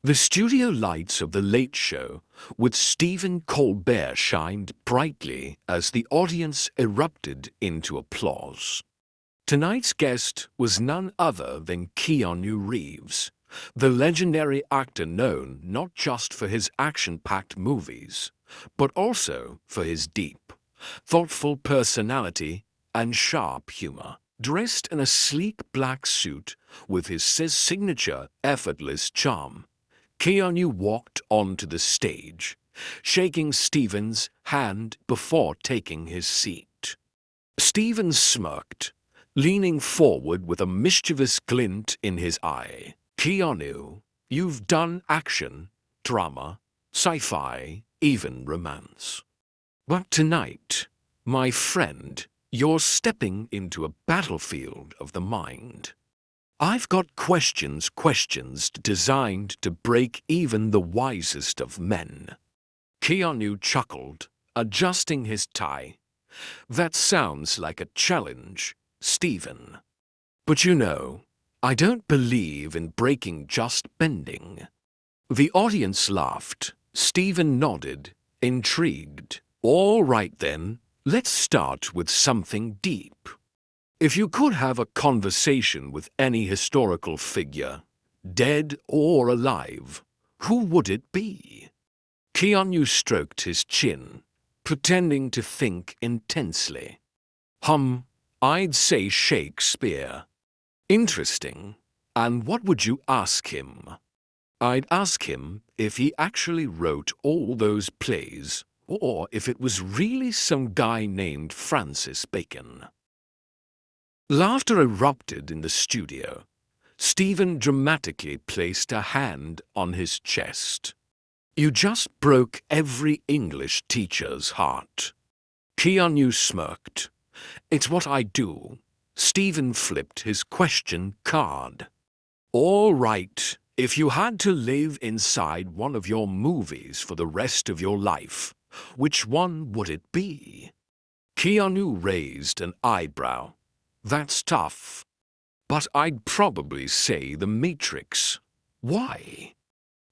The studio lights of The Late Show with Stephen Colbert shined brightly as the audience erupted into applause. Tonight's guest was none other than Keanu Reeves, the legendary actor known not just for his action-packed movies, but also for his deep, thoughtful personality and sharp humor. Dressed in a sleek black suit with his signature effortless charm, Keanu walked onto the stage, shaking Stephen's hand before taking his seat. Stephen smirked, leaning forward with a mischievous glint in his eye. "Keanu, you've done action, drama, sci-fi, even romance. But tonight, my friend, you're stepping into a battlefield of the mind. I've got questions designed to break even the wisest of men." Keanu chuckled, adjusting his tie. "That sounds like a challenge, Stephen. But you know, I don't believe in breaking, just bending." The audience laughed. Stephen nodded, intrigued. "All right then, let's start with something deep. If you could have a conversation with any historical figure, dead or alive, who would it be?" Keanu stroked his chin, pretending to think intensely. I'd say Shakespeare." "Interesting. And what would you ask him?" "I'd ask him if he actually wrote all those plays, or if it was really some guy named Francis Bacon." Laughter erupted in the studio. Stephen dramatically placed a hand on his chest. "You just broke every English teacher's heart." Keanu smirked. "It's what I do." Stephen flipped his question card. "All right, if you had to live inside one of your movies for the rest of your life, which one would it be?" Keanu raised an eyebrow. "That's tough. But I'd probably say The Matrix." "Why?"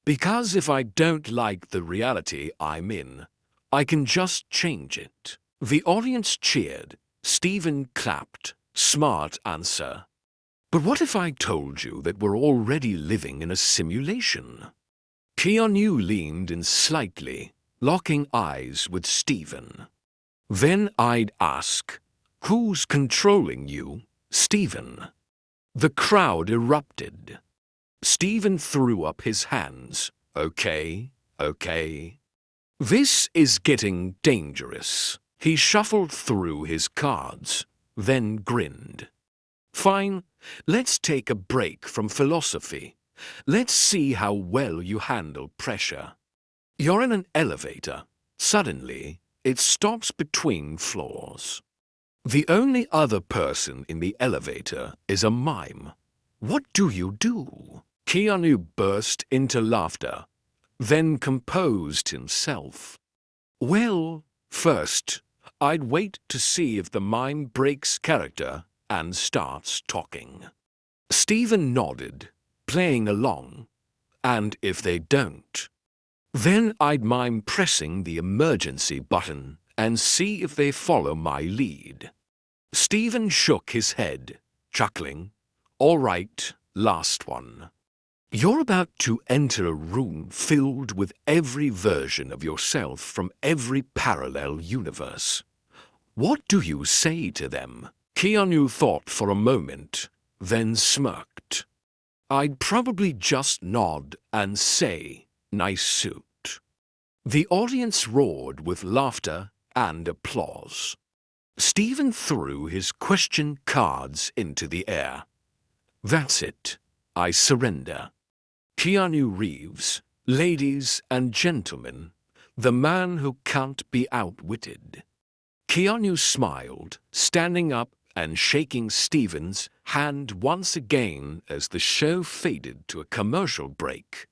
"Because if I don't like the reality I'm in, I can just change it." The audience cheered. Stephen clapped. "Smart answer. But what if I told you that we're already living in a simulation?" Keanu leaned in slightly, locking eyes with Stephen. "Then I'd ask, who's controlling you, Stephen?" The crowd erupted. Stephen threw up his hands. Okay. "This is getting dangerous." He shuffled through his cards, then grinned. "Fine, let's take a break from philosophy. Let's see how well you handle pressure. You're in an elevator. Suddenly, it stops between floors. The only other person in the elevator is a mime. What do you do?" Keanu burst into laughter, then composed himself. "Well, first, I'd wait to see if the mime breaks character and starts talking." Stephen nodded, playing along. "And if they don't, then I'd mime pressing the emergency button and see if they follow my lead." Stephen shook his head, chuckling. "All right, last one. You're about to enter a room filled with every version of yourself from every parallel universe. What do you say to them?" Keanu thought for a moment, then smirked. "I'd probably just nod and say, 'Nice suit.'" The audience roared with laughter and applause. Stephen threw his question cards into the air. "That's it. I surrender. Keanu Reeves, ladies and gentlemen, the man who can't be outwitted." Keanu smiled, standing up and shaking Stephen's hand once again as the show faded to a commercial break,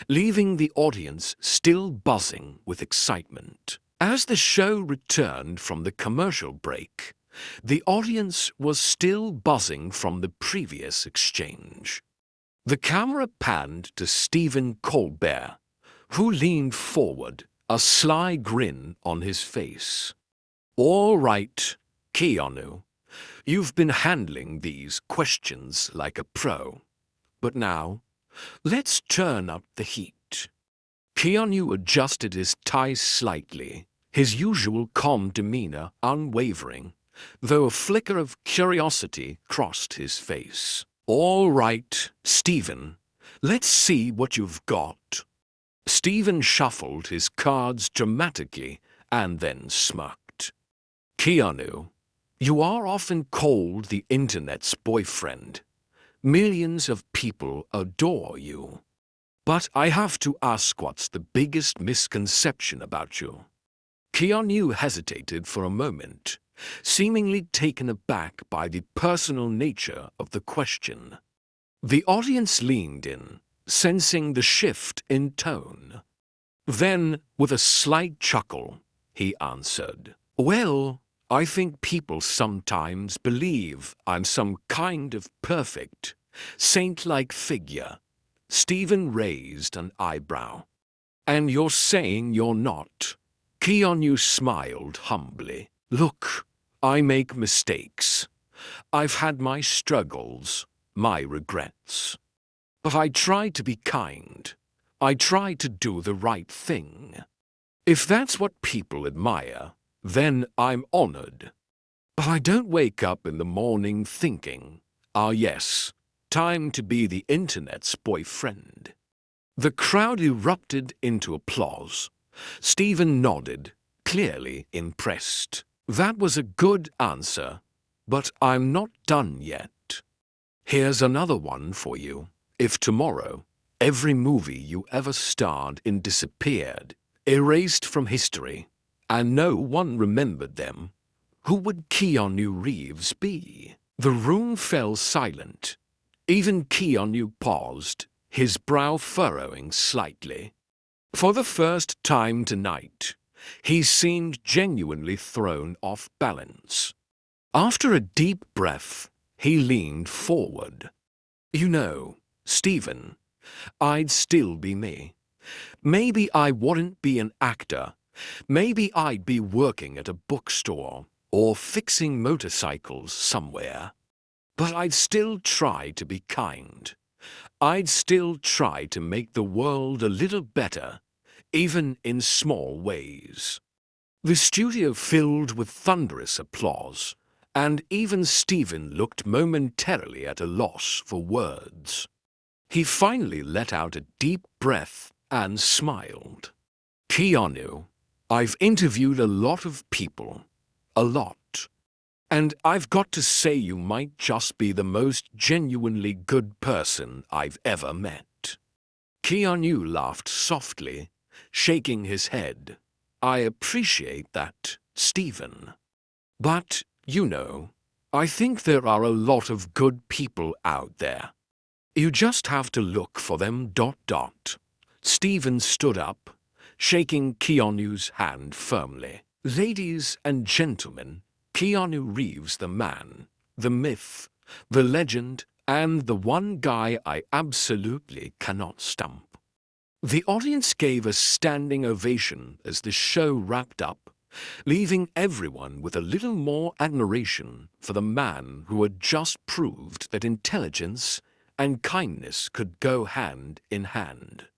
leaving the audience still buzzing with excitement. As the show returned from the commercial break, the audience was still buzzing from the previous exchange. The camera panned to Stephen Colbert, who leaned forward, a sly grin on his face. "All right, Keanu, you've been handling these questions like a pro. But now, let's turn up the heat." Keanu adjusted his tie slightly, his usual calm demeanor unwavering, though a flicker of curiosity crossed his face. "All right, Stephen, let's see what you've got." Stephen shuffled his cards dramatically and then smirked. "Keanu, you are often called the internet's boyfriend. Millions of people adore you. But I have to ask, what's the biggest misconception about you?" Keanu hesitated for a moment, seemingly taken aback by the personal nature of the question. The audience leaned in, sensing the shift in tone. Then, with a slight chuckle, he answered, "Well, I think people sometimes believe I'm some kind of perfect, saint-like figure." Stephen raised an eyebrow. "And you're saying you're not?" Keanu smiled humbly. "Look, I make mistakes. I've had my struggles, my regrets. But I try to be kind. I try to do the right thing. If that's what people admire, then I'm honored. But I don't wake up in the morning thinking, 'Ah yes, time to be the internet's boyfriend.'" The crowd erupted into applause. Stephen nodded, clearly impressed. "That was a good answer, but I'm not done yet. Here's another one for you. If tomorrow every movie you ever starred in disappeared, erased from history, and no one remembered them, who would Keanu Reeves be?" The room fell silent. Even Keanu paused, his brow furrowing slightly. For the first time tonight, he seemed genuinely thrown off balance. After a deep breath, he leaned forward. "You know, Stephen, I'd still be me. Maybe I wouldn't be an actor. Maybe I'd be working at a bookstore or fixing motorcycles somewhere. But I'd still try to be kind. I'd still try to make the world a little better, even in small ways." The studio filled with thunderous applause, and even Stephen looked momentarily at a loss for words. He finally let out a deep breath and smiled. "Keanu, I've interviewed a lot of people. A lot. And I've got to say you might just be the most genuinely good person I've ever met." Keanu laughed softly, shaking his head. "I appreciate that, Stephen. But, you know, I think there are a lot of good people out there. You just have to look for them. Stephen stood up, shaking Keanu's hand firmly. "Ladies and gentlemen, Keanu Reeves, the man, the myth, the legend, and the one guy I absolutely cannot stump." The audience gave a standing ovation as the show wrapped up, leaving everyone with a little more admiration for the man who had just proved that intelligence and kindness could go hand in hand.